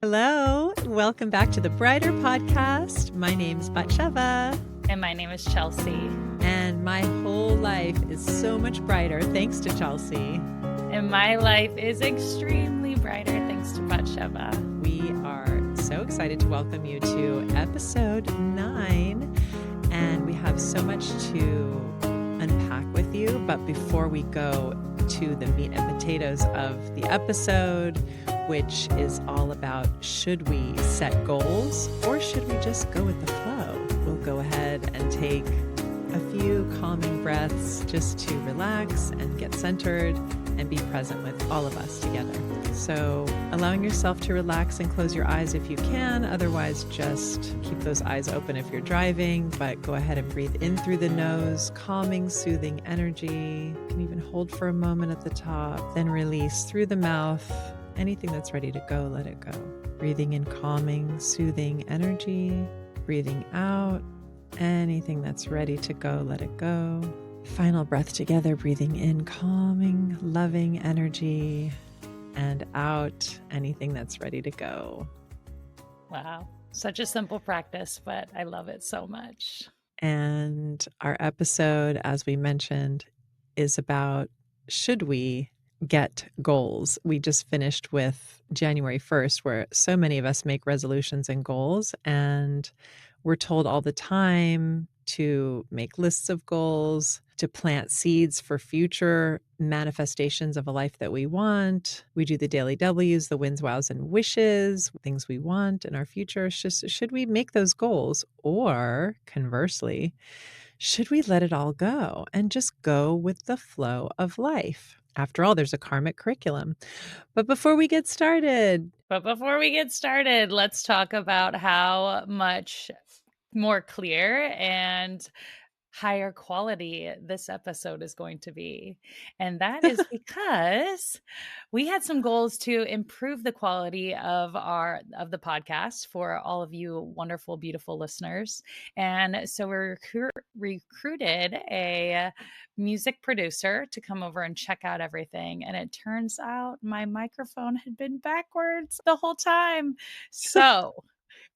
Hello, welcome back to the Brighter Podcast. My name's Batsheva. And my name is Chelsea. And my whole life is so much brighter thanks to Chelsea. And my life is extremely brighter thanks to Batsheva. We are so excited to welcome you to episode 9. And we have so much to unpack with you. But before we go to the meat and potatoes of the episode, which is all about should we set goals or should we just go with the flow? We'll go ahead and take a few calming breaths just to relax and get centered and be present with all of us together. So allowing yourself to relax and close your eyes if you can. Otherwise, just keep those eyes open if you're driving, but go ahead and breathe in through the nose, calming, soothing energy. You can even hold for a moment at the top, then release through the mouth. Anything that's ready to go, let it go. Breathing in calming, soothing energy. Breathing out. Anything that's ready to go, let it go. Final breath together, breathing in calming, loving energy. And out anything that's ready to go. Wow. Such a simple practice, but I love it so much. And our episode, as we mentioned, is about should we get goals. We just finished with January 1st, where so many of us make resolutions and goals, and we're told all the time to make lists of goals, to plant seeds for future manifestations of a life that we want. We do the daily W's, the wins, wows, and wishes, things we want in our future. Just, should we make those goals? Or conversely, should we let it all go and just go with the flow of life? After all, there's a karmic curriculum. But before we get started, let's talk about how much more clear and higher quality this episode is going to be. And that is because we had some goals to improve the quality of the podcast for all of you wonderful, beautiful listeners. And so we recruited a music producer to come over and check out everything. And it turns out my microphone had been backwards the whole time. So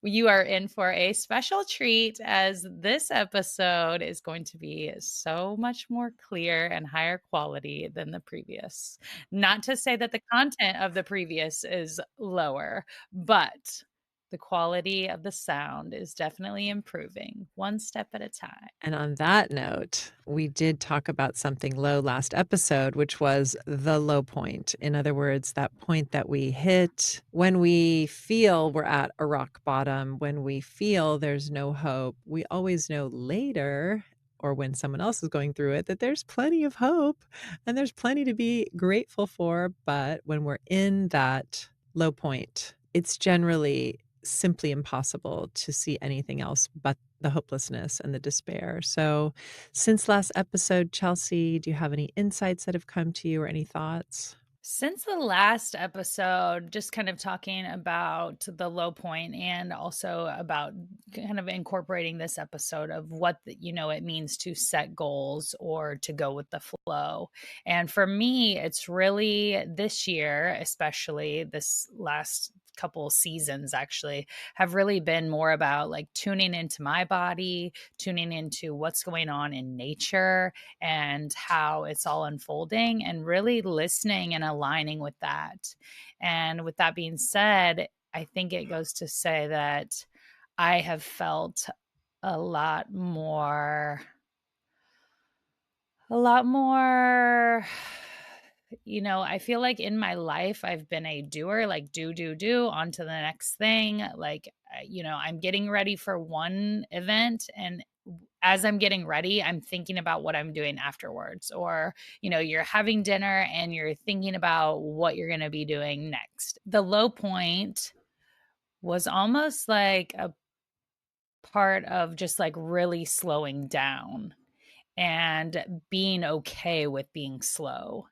you are in for a special treat, as this episode is going to be so much more clear and higher quality than the previous. Not to say that the content of the previous is lower, but the quality of the sound is definitely improving one step at a time. And on that note, we did talk about something low last episode, which was the low point. In other words, that point that we hit when we feel we're at a rock bottom, when we feel there's no hope. We always know later, or when someone else is going through it, that there's plenty of hope and there's plenty to be grateful for. But when we're in that low point, it's generally simply impossible to see anything else but the hopelessness and the despair. So since last episode, Chelsea, do you have any insights that have come to you or any thoughts? Since the last episode, just kind of talking about the low point and also about kind of incorporating this episode of what it means to set goals or to go with the flow. And for me, it's really this year, especially this last couple seasons actually, have really been more about like tuning into my body, tuning into what's going on in nature and how it's all unfolding, and really listening and aligning with that. And with that being said, I think it goes to say that I have felt a lot more I feel like in my life I've been a doer, like do on to the next thing. Like I'm getting ready for one event, and as I'm getting ready, I'm thinking about what I'm doing afterwards. Or, you're having dinner and you're thinking about what you're going to be doing next. The low point was almost like a part of just like really slowing down and being okay with being slow.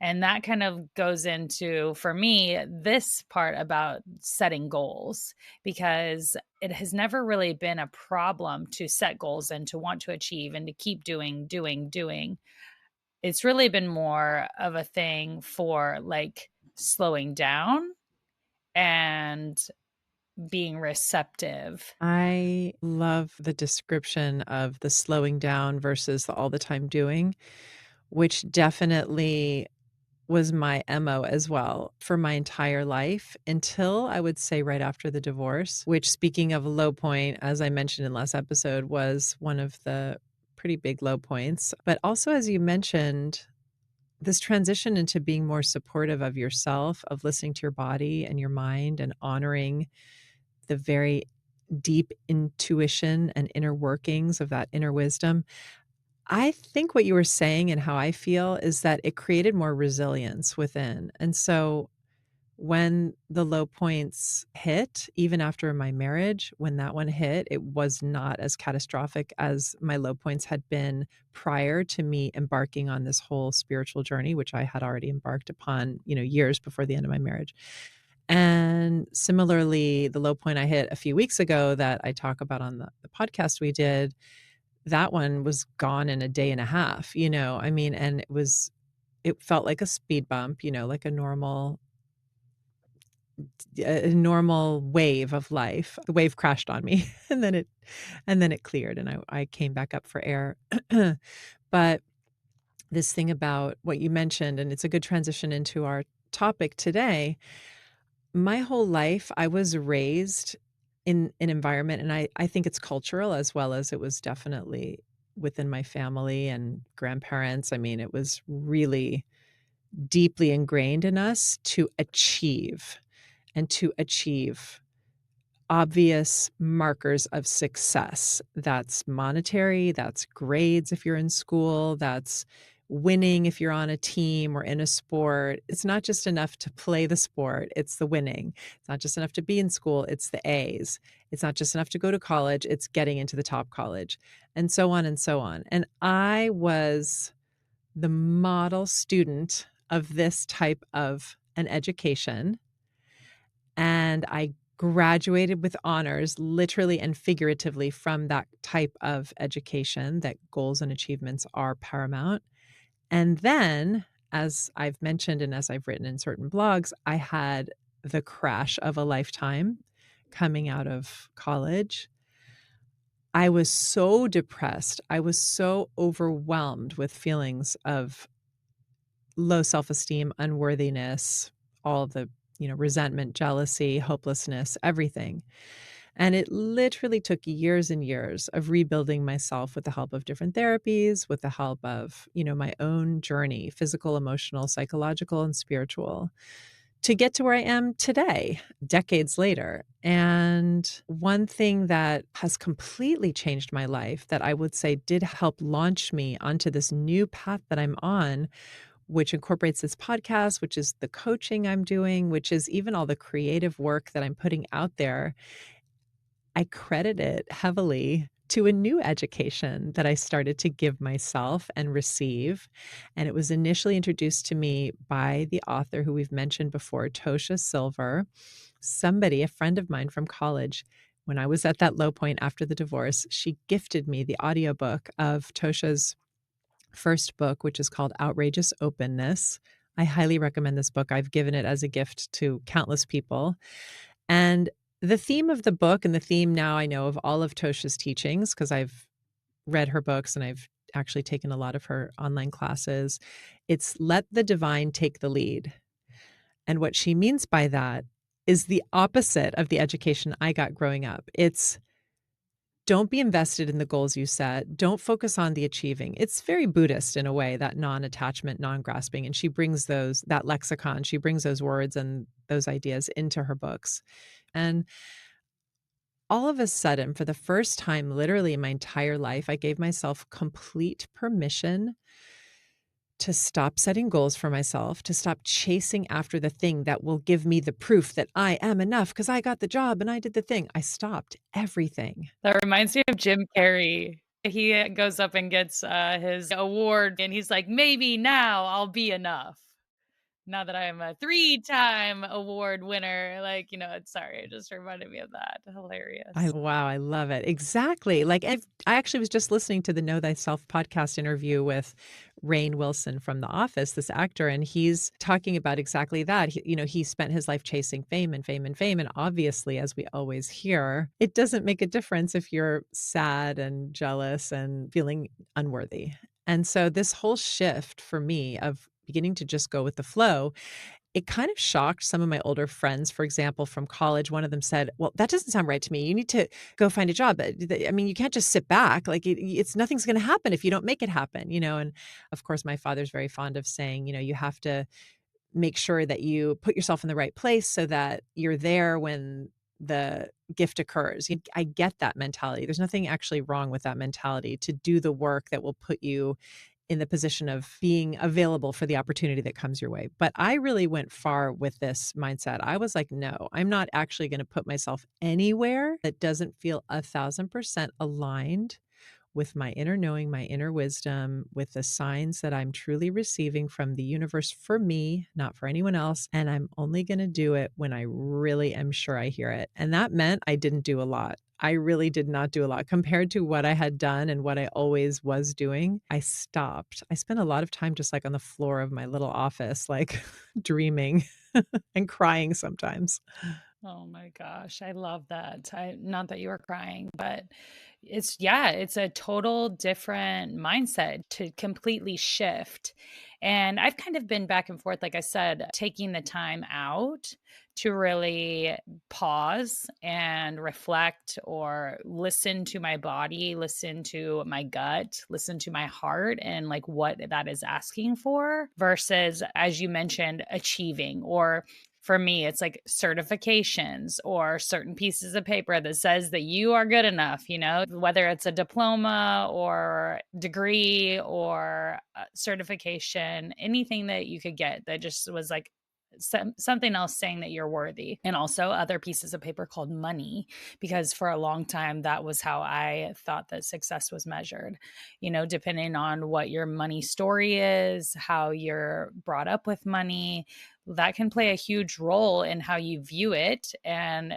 And that kind of goes into, for me, this part about setting goals, because it has never really been a problem to set goals and to want to achieve and to keep doing. It's really been more of a thing for like slowing down and being receptive. I love the description of the slowing down versus the all the time doing, which definitely was my MO as well for my entire life until I would say right after the divorce, which speaking of a low point, as I mentioned in last episode, was one of the pretty big low points. But also, as you mentioned, this transition into being more supportive of yourself, of listening to your body and your mind and honoring the very deep intuition and inner workings of that inner wisdom. I think what you were saying and how I feel is that it created more resilience within. And so when the low points hit, even after my marriage, when that one hit, it was not as catastrophic as my low points had been prior to me embarking on this whole spiritual journey, which I had already embarked upon, years before the end of my marriage. And similarly, the low point I hit a few weeks ago that I talk about on the podcast we did, that one was gone in a day and a half, I mean, and it felt like a speed bump, like a normal wave of life. The wave crashed on me and then it cleared and I came back up for air. But this thing about what you mentioned, and it's a good transition into our topic today. My whole life, I was raised in an environment, and I think it's cultural as well as it was definitely within my family and grandparents. I mean, it was really deeply ingrained in us to achieve obvious markers of success. That's monetary, that's grades if you're in school, that's winning if you're on a team or in a sport. It's not just enough to play the sport, it's the winning. It's not just enough to be in school, it's the A's. It's not just enough to go to college, it's getting into the top college, and so on and so on. And I was the model student of this type of an education, and I graduated with honors, literally and figuratively, from that type of education that goals and achievements are paramount. And then, as I've mentioned and as I've written in certain blogs, I had the crash of a lifetime coming out of college. I was so depressed. I was so overwhelmed with feelings of low self-esteem, unworthiness, all of the, resentment, jealousy, hopelessness, everything. And it literally took years and years of rebuilding myself with the help of different therapies, with the help of, my own journey, physical, emotional, psychological, and spiritual, to get to where I am today, decades later. And one thing that has completely changed my life that I would say did help launch me onto this new path that I'm on, which incorporates this podcast, which is the coaching I'm doing, which is even all the creative work that I'm putting out there. I credit it heavily to a new education that I started to give myself and receive. And it was initially introduced to me by the author who we've mentioned before, Tosha Silver, a friend of mine from college. When I was at that low point after the divorce, she gifted me the audiobook of Tosha's first book, which is called Outrageous Openness. I highly recommend this book. I've given it as a gift to countless people. And the theme of the book, and the theme now I know of all of Tosha's teachings, because I've read her books and I've actually taken a lot of her online classes, it's let the divine take the lead. And what she means by that is the opposite of the education I got growing up. It's don't be invested in the goals you set. Don't focus on the achieving. It's very Buddhist in a way, that non-attachment, non-grasping. And she brings that lexicon, she brings those words and those ideas into her books. And all of a sudden, for the first time, literally in my entire life, I gave myself complete permission to stop setting goals for myself, to stop chasing after the thing that will give me the proof that I am enough because I got the job and I did the thing. I stopped everything. That reminds me of Jim Carrey. He goes up and gets, his award, and he's like, "Maybe now I'll be enough." Now that I'm a three-time award winner, like, it's sorry, it just reminded me of that. I Hilarious. wow, I love it. Exactly. Like I actually was just listening to the Know Thyself podcast interview with Rainn Wilson from The Office, this actor, and he's talking about exactly that. He spent his life chasing fame and fame and fame. And obviously, as we always hear, it doesn't make a difference if you're sad and jealous and feeling unworthy. And so this whole shift for me of beginning to just go with the flow, it kind of shocked some of my older friends, for example, from college. One of them said, "Well, that doesn't sound right to me. You need to go find a job. I mean, you can't just sit back. Like it's nothing's going to happen if you don't make it happen." And of course, my father's very fond of saying, you have to make sure that you put yourself in the right place so that you're there when the gift occurs. I get that mentality. There's nothing actually wrong with that mentality to do the work that will put you in the position of being available for the opportunity that comes your way. But I really went far with this mindset. I was like, no, I'm not actually going to put myself anywhere that doesn't feel 1,000% aligned with my inner knowing, my inner wisdom, with the signs that I'm truly receiving from the universe for me, not for anyone else. And I'm only going to do it when I really am sure I hear it. And that meant I didn't do a lot. I really did not do a lot compared to what I had done and what I always was doing. I stopped. I spent a lot of time just like on the floor of my little office, like dreaming and crying sometimes. Oh my gosh, I love that. Not that you were crying, but it's a total different mindset to completely shift. And I've kind of been back and forth, like I said, taking the time out to really pause and reflect or listen to my body, listen to my gut, listen to my heart and like what that is asking for versus, as you mentioned, achieving or for me, it's like certifications or certain pieces of paper that says that you are good enough, whether it's a diploma or degree or a certification, anything that you could get that just was like something else saying that you're worthy. And also other pieces of paper called money, because for a long time, that was how I thought that success was measured. Depending on what your money story is, how you're brought up with money, that can play a huge role in how you view it and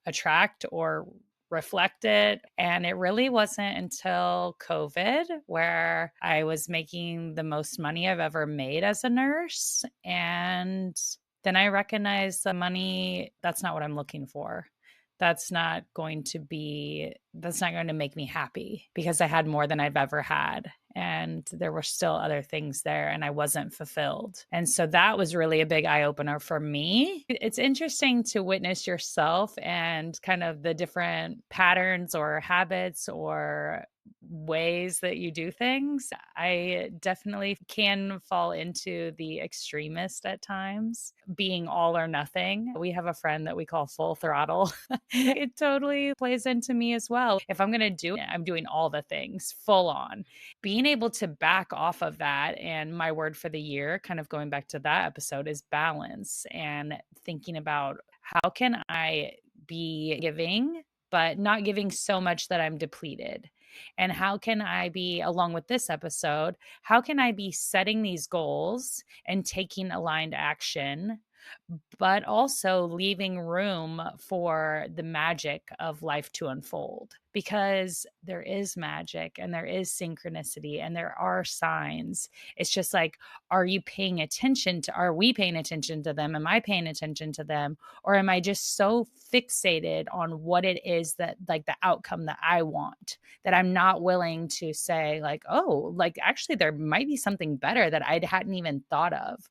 attract or reflect it. And it really wasn't until COVID where I was making the most money I've ever made as a nurse. And then I recognized the money, that's not what I'm looking for. That's not going to make me happy because I had more than I've ever had. And there were still other things there and I wasn't fulfilled. And so that was really a big eye opener for me. It's interesting to witness yourself and kind of the different patterns or habits or ways that you do things. I definitely can fall into the extremist at times, being all or nothing. We have a friend that we call full throttle. It totally plays into me as well. If I'm going to do it, I'm doing all the things full on. Being able to back off of that, and my word for the year, kind of going back to that episode, is balance and thinking about how can I be giving, but not giving so much that I'm depleted. And how can I be, along with this episode, how can I be setting these goals and taking aligned action, but also leaving room for the magic of life to unfold? Because there is magic and there is synchronicity and there are signs. It's just like, are we paying attention to them? Am I paying attention to them? Or am I just so fixated on what it is that, like, the outcome that I want, that I'm not willing to say, like, oh, like, actually, there might be something better that I hadn't even thought of?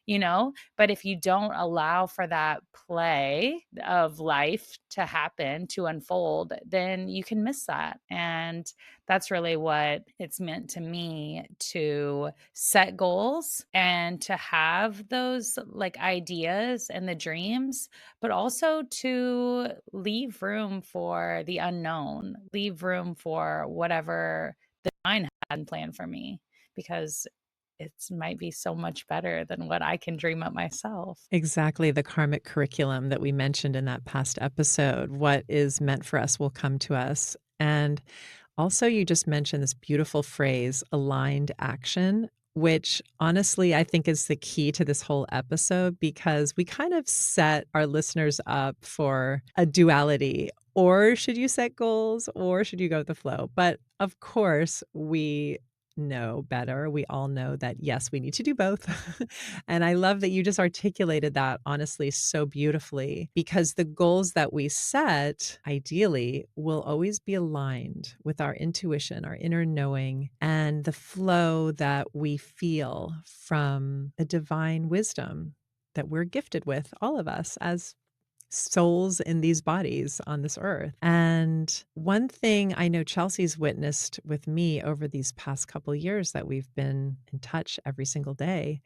But if you don't allow for that play of life to happen, to unfold, then you can miss that. And that's really what it's meant to me, to set goals and to have those like ideas and the dreams, but also to leave room for the unknown, leave room for whatever the divine had planned for me, because it might be so much better than what I can dream up myself. Exactly, the karmic curriculum that we mentioned in that past episode. What is meant for us will come to us. And also, you just mentioned this beautiful phrase, aligned action. which honestly I think is the key to this whole episode because we kind of set our listeners up for a duality. Or should you set goals or should you go with the flow? But of course, we know better. We all know that, yes, we need to do both. And I love that you just articulated that honestly so beautifully because the goals that we set ideally will always be aligned with our intuition, our inner knowing, and the flow that we feel from the divine wisdom that we're gifted with, all of us as souls in these bodies on this earth. And one thing I know Chelsea's witnessed with me over these past couple years that we've been in touch every single day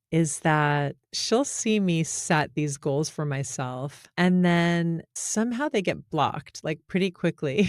is that she'll see me set these goals for myself and then somehow they get blocked like pretty quickly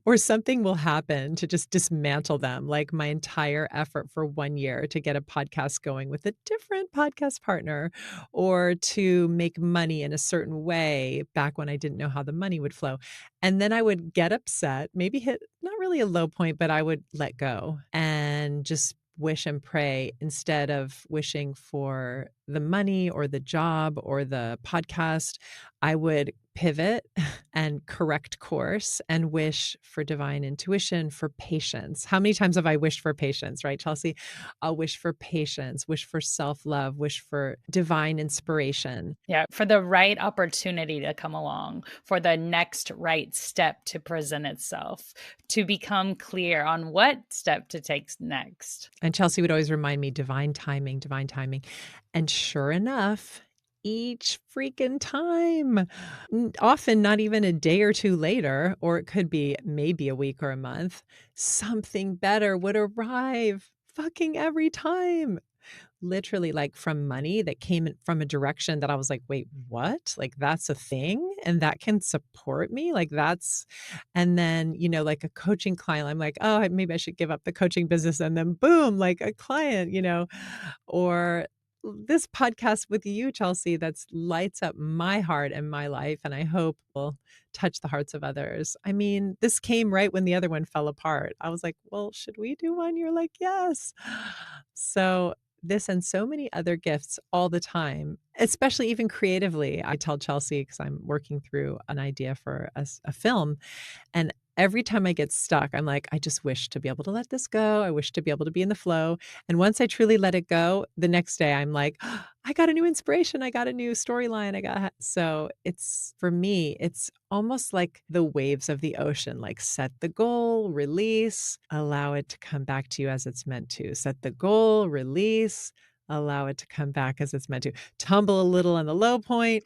or something will happen to just dismantle them, like my entire effort for 1 year to get a podcast going with a different podcast partner or to make money in a certain way back when I didn't know how the money would flow. And then I would get upset, maybe hit not really a low point, but I would let go and just wish and pray instead of wishing for the money or the job or the podcast. I would pivot and correct course and wish for divine intuition, for patience. How many times have I wished for patience, right, Chelsea? I'll wish for patience, wish for self love, wish for divine inspiration. Yeah, for the right opportunity to come along, for the next right step to present itself, to become clear on what step to take next. And Chelsea would always remind me, divine timing, divine timing. And sure enough, each freaking time, often not even a day or two later, or it could be maybe a week or a month, something better would arrive fucking every time. Literally, like from money that came from a direction that I was like, wait, what? Like, that's a thing and that can support me? Like, that's, and then, like a coaching client, I'm like, oh, maybe I should give up the coaching business. And then boom, like a client, or this podcast with you, Chelsea, that's lights up my heart and my life. And I hope will touch the hearts of others. I mean, this came right when the other one fell apart. I was like, well, should we do one? You're like, yes. So this and so many other gifts all the time, especially even creatively. I tell Chelsea because I'm working through an idea for a film and every time I get stuck, I'm like, I just wish to be able to let this go. I wish to be able to be in the flow. And once I truly let it go, the next day I'm like, "Oh, I got a new inspiration. I got a new storyline. So it's for me, it's almost like the waves of the ocean, like set the goal, release, allow it to come back to you as it's meant to. Set the goal, release, allow it to come back as it's meant to. Tumble a little on the low point,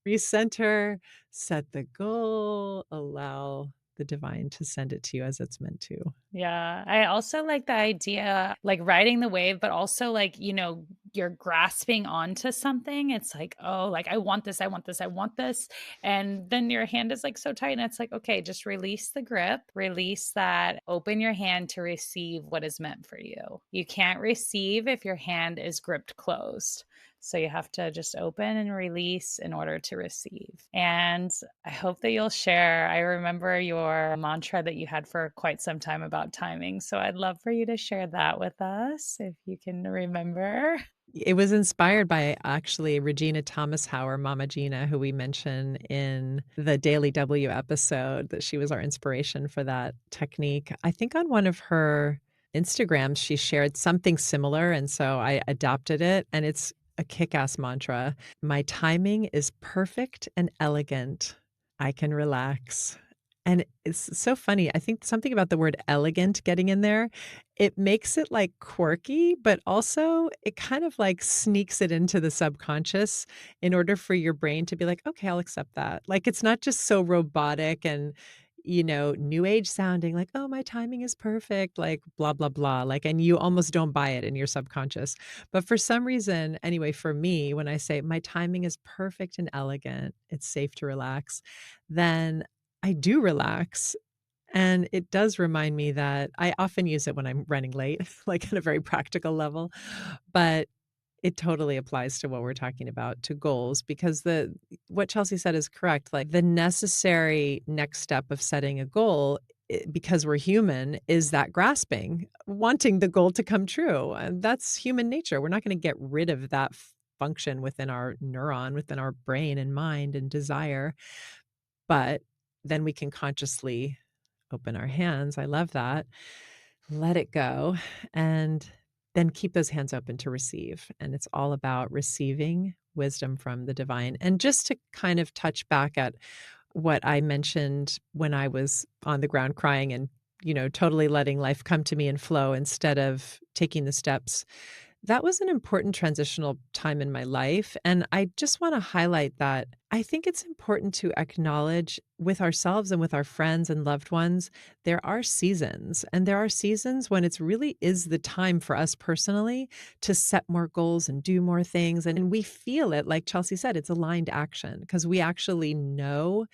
recenter, set the goal, allow the divine to send it to you as it's meant to. Yeah, I also like the idea, like riding the wave, but also like, you're grasping onto something. It's like, oh, like I want this, I want this, I want this. And then your hand is like so tight. And it's like, okay, just release the grip, release that, open your hand to receive what is meant for you. You can't receive if your hand is gripped closed. So you have to just open and release in order to receive. And I hope that you'll share. I remember your mantra that you had for quite some time about timing. So I'd love for you to share that with us if you can remember. It was inspired by actually Regina Thomas Hauer, Mama Gina, who we mention in the Daily W episode, that she was our inspiration for that technique. I think on one of her Instagrams, she shared something similar. And so I adopted it, and it's a kick ass mantra. My timing is perfect and elegant. I can relax. And it's so funny. I think something about the word elegant getting in there, it makes it like quirky, but also it kind of like sneaks it into the subconscious in order for your brain to be like, okay, I'll accept that. Like it's not just so robotic and, new age sounding like, oh, my timing is perfect, like blah, blah, blah. Like, and you almost don't buy it in your subconscious. But for some reason, anyway, for me, when I say my timing is perfect and elegant, it's safe to relax, then I do relax, and it does remind me that I often use it when I'm running late, like, at a very practical level, but it totally applies to what we're talking about, to goals, because what Chelsea said is correct, like, the necessary next step of setting a goal because we're human, is that grasping, wanting the goal to come true. And that's human nature. We're not going to get rid of that function within our neuron, within our brain and mind and desire. But then we can consciously open our hands. I love that. Let it go. And then keep those hands open to receive. And it's all about receiving wisdom from the divine. And just to kind of touch back at what I mentioned when I was on the ground crying and, totally letting life come to me and flow instead of taking the steps. That was an important transitional time in my life. And I just want to highlight that I think it's important to acknowledge with ourselves and with our friends and loved ones, there are seasons. And there are seasons when it's really is the time for us personally to set more goals and do more things. And we feel it, like Chelsea said, it's aligned action because we actually know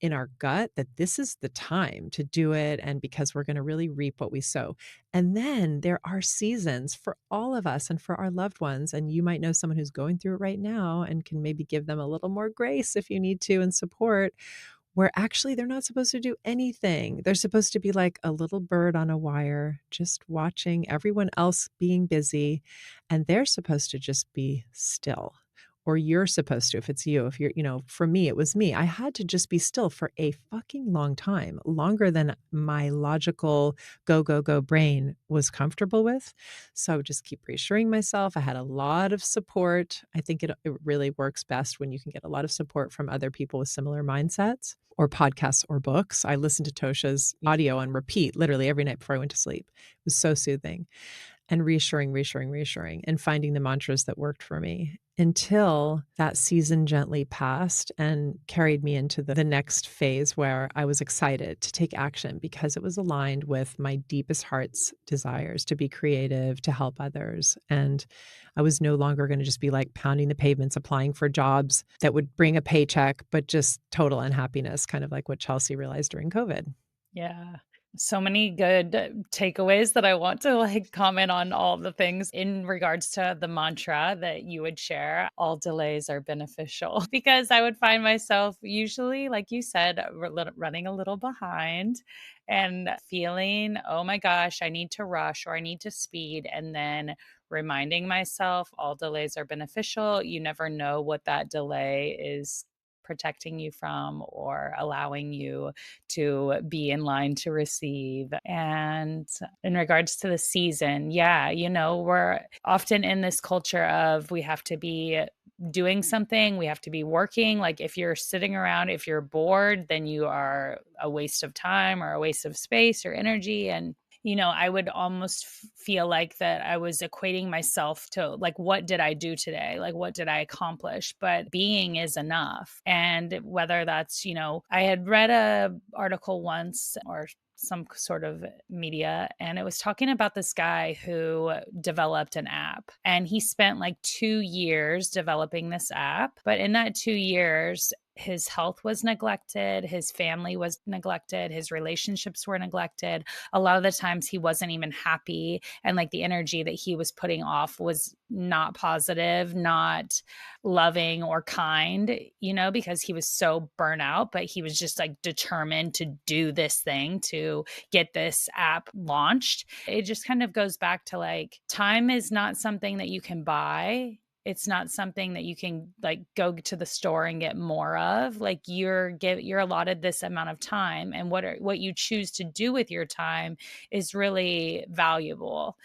in our gut that this is the time to do it and because we're going to really reap what we sow. And then there are seasons for all of us and for our loved ones. And you might know someone who's going through it right now and can maybe give them a little more grace if you need to and support, where actually they're not supposed to do anything. They're supposed to be like a little bird on a wire, just watching everyone else being busy. And they're supposed to just be still. Or you're supposed to, if it's you, if you're, for me, it was me. I had to just be still for a fucking long time, longer than my logical go, go, go brain was comfortable with. So I would just keep reassuring myself. I had a lot of support. I think it really works best when you can get a lot of support from other people with similar mindsets or podcasts or books. I listened to Tosha's audio on repeat literally every night before I went to sleep. It was so soothing and reassuring, and finding the mantras that worked for me until that season gently passed and carried me into the next phase where I was excited to take action because it was aligned with my deepest heart's desires to be creative, to help others. And I was no longer going to just be like pounding the pavements, applying for jobs that would bring a paycheck, but just total unhappiness, kind of like what Chelsea realized during COVID. Yeah. So many good takeaways that I want to comment on all the things in regards to the mantra that you would share. All delays are beneficial because I would find myself usually, like you said, running a little behind and feeling, oh my gosh, I need to rush or I need to speed. And then reminding myself all delays are beneficial. You never know what that delay is protecting you from or allowing you to be in line to receive. And in regards to the season, yeah, we're often in this culture of we have to be doing something, we have to be working. Like if you're sitting around, if you're bored, then you are a waste of time or a waste of space or energy. And I would almost feel like that I was equating myself to like, what did I do today? Like, what did I accomplish? But being is enough. And whether that's, I had read a article once or some sort of media, and it was talking about this guy who developed an app, and he spent like 2 years developing this app. But in that 2 years, his health was neglected, his family was neglected, his relationships were neglected. A lot of the times he wasn't even happy, and like the energy that he was putting off was not positive, not loving or kind, because he was so burnt out, but he was just like determined to do this thing to get this app launched. It just kind of goes back to like time is not something that you can buy. It's not something that you can like go to the store and get more of. Like you're allotted this amount of time, and what you choose to do with your time is really valuable.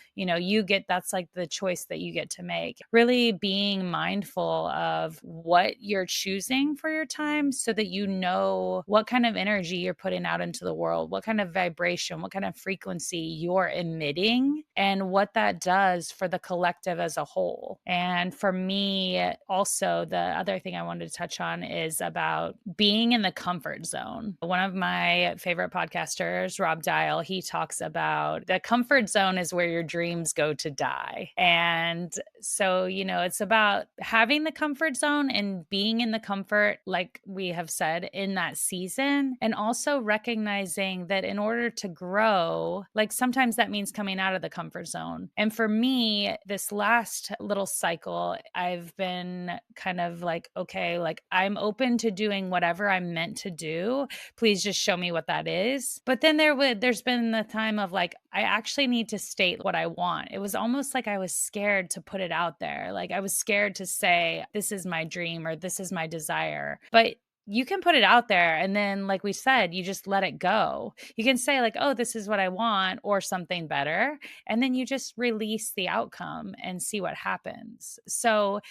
That's like the choice that you get to make. Really being mindful of what you're choosing for your time so that you know what kind of energy you're putting out into the world, what kind of vibration, what kind of frequency you're emitting, and what that does for the collective as a whole. And for me, also, the other thing I wanted to touch on is about being in the comfort zone. One of my favorite podcasters, Rob Dial, he talks about the comfort zone is where your dreams go to die. And so, it's about having the comfort zone and being in the comfort, like we have said, in that season. And also recognizing that in order to grow, like sometimes that means coming out of the comfort zone. And for me, this last little cycle while, I've been kind of like, okay, like I'm open to doing whatever I'm meant to do. Please just show me what that is. But then there's been the time of like, I actually need to state what I want. It was almost like I was scared to put it out there. Like I was scared to say, this is my dream or this is my desire. But you can put it out there and then like we said, you just let it go. You can say like, "Oh, this is what I want," or something better, and then you just release the outcome and see what happens. So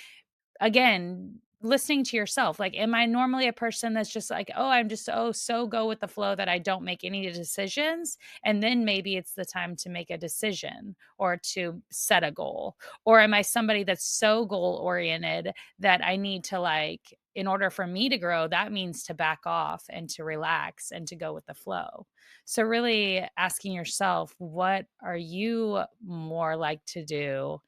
again, listening to yourself, like, am I normally a person that's just like, oh, I'm just, oh, so go with the flow that I don't make any decisions? And then maybe it's the time to make a decision or to set a goal. Or am I somebody that's so goal oriented that I need to, like, in order for me to grow, that means to back off and to relax and to go with the flow. So, really asking yourself, what are you more like to do?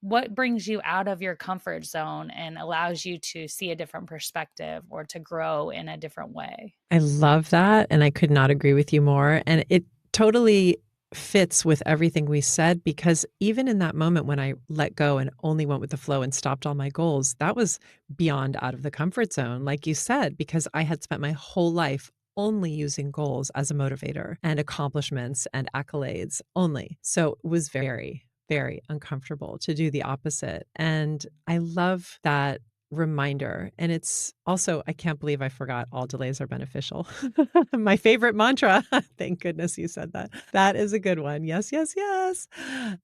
What brings you out of your comfort zone and allows you to see a different perspective or to grow in a different way? I love that, and I could not agree with you more, and it totally fits with everything we said because even in that moment when I let go and only went with the flow and stopped all my goals, that was beyond out of the comfort zone, like you said, because I had spent my whole life only using goals as a motivator and accomplishments and accolades only. So it was very, very uncomfortable to do the opposite. And I love that reminder. And it's also, I can't believe I forgot all delays are beneficial. My favorite mantra. Thank goodness you said that. That is a good one. Yes, yes, yes.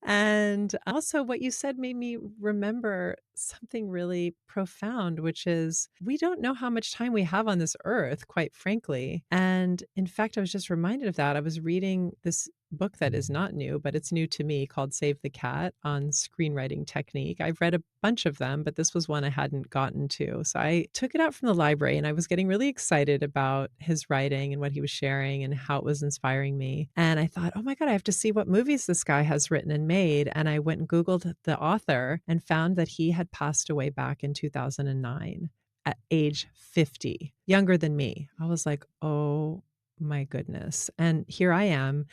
And also, what you said made me remember something really profound, which is we don't know how much time we have on this earth, quite frankly. And in fact, I was just reminded of that. I was reading this book that is not new, but it's new to me called Save the Cat on screenwriting technique. I've read a bunch of them, but this was one I hadn't gotten to. So I took it out from the library and I was getting really excited about his writing and what he was sharing and how it was inspiring me. And I thought, oh my God, I have to see what movies this guy has written and made. And I went and Googled the author and found that he had passed away back in 2009 at age 50, younger than me. I was like, oh my goodness. And here I am.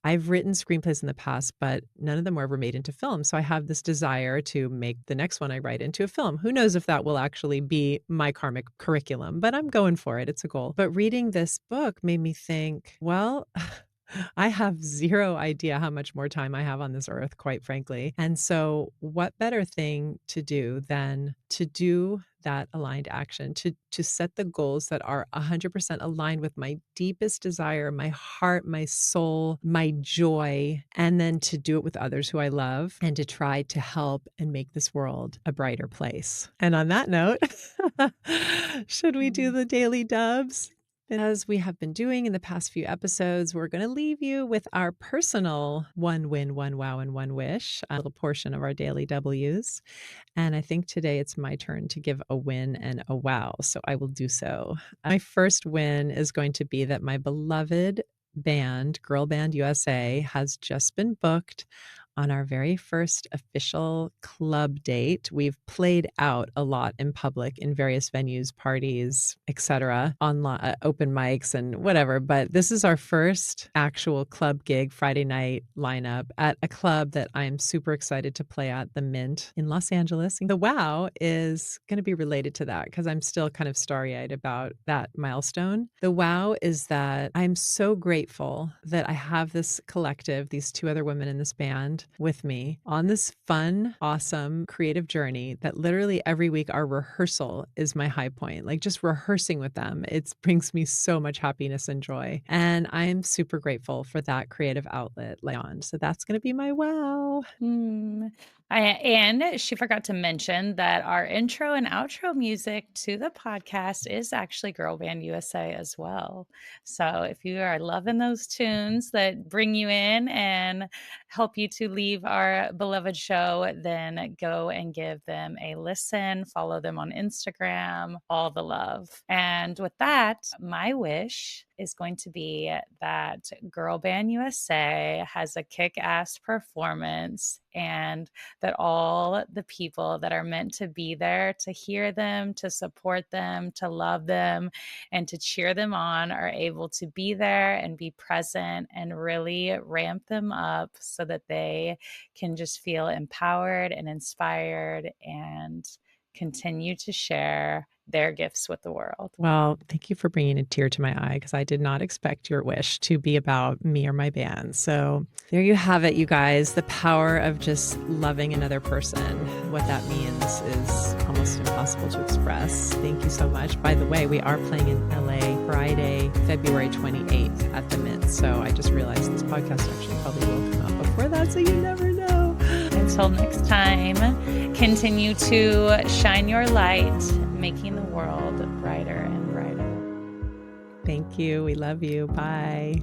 I've written screenplays in the past, but none of them were ever made into film. So I have this desire to make the next one I write into a film. Who knows if that will actually be my karmic curriculum, but I'm going for it. It's a goal. But reading this book made me think, well, I have zero idea how much more time I have on this earth, quite frankly. And so what better thing to do than to do that aligned action, to set the goals that are 100% aligned with my deepest desire, my heart, my soul, my joy, and then to do it with others who I love and to try to help and make this world a brighter place. And on that note, should we do Mm. the daily dubs? As we have been doing in the past few episodes, we're going to leave you with our personal one win, one wow, and one wish, a little portion of our daily W's. And I think today it's my turn to give a win and a wow. So I will do so. My first win is going to be that my beloved band, Girl Band USA, has just been booked on our very first official club date. We've played out a lot in public in various venues, parties, etc., online, open mics and whatever. But this is our first actual club gig, Friday night lineup at a club that I'm super excited to play at, the Mint in Los Angeles. And the wow is going to be related to that because I'm still kind of starry-eyed about that milestone. The wow is that I'm so grateful that I have this collective, these two other women in this band with me on this fun, awesome, creative journey that literally every week our rehearsal is my high point. Like just rehearsing with them, it brings me so much happiness and joy. And I'm super grateful for that creative outlet, Leon. So that's going to be my wow. Mm. And she forgot to mention that our intro and outro music to the podcast is actually Girl Band USA as well. So if you are loving those tunes that bring you in and help you to leave our beloved show, then go and give them a listen, follow them on Instagram, all the love. And with that, my wish is going to be that Girl Band USA has a kick-ass performance, and that all the people that are meant to be there to hear them, to support them, to love them, and to cheer them on are able to be there and be present and really ramp them up so that they can just feel empowered and inspired and continue to share their gifts with the world. Well, thank you for bringing a tear to my eye because I did not expect your wish to be about me or my band. So there you have it, you guys. The power of just loving another person. What that means is almost impossible to express. Thank you so much. By the way, we are playing in LA Friday, February 28th at the Mint. So I just realized this podcast actually probably will come out before that, so you never know. Until next time, continue to shine your light, making the world brighter and brighter. Thank you. We love you. Bye.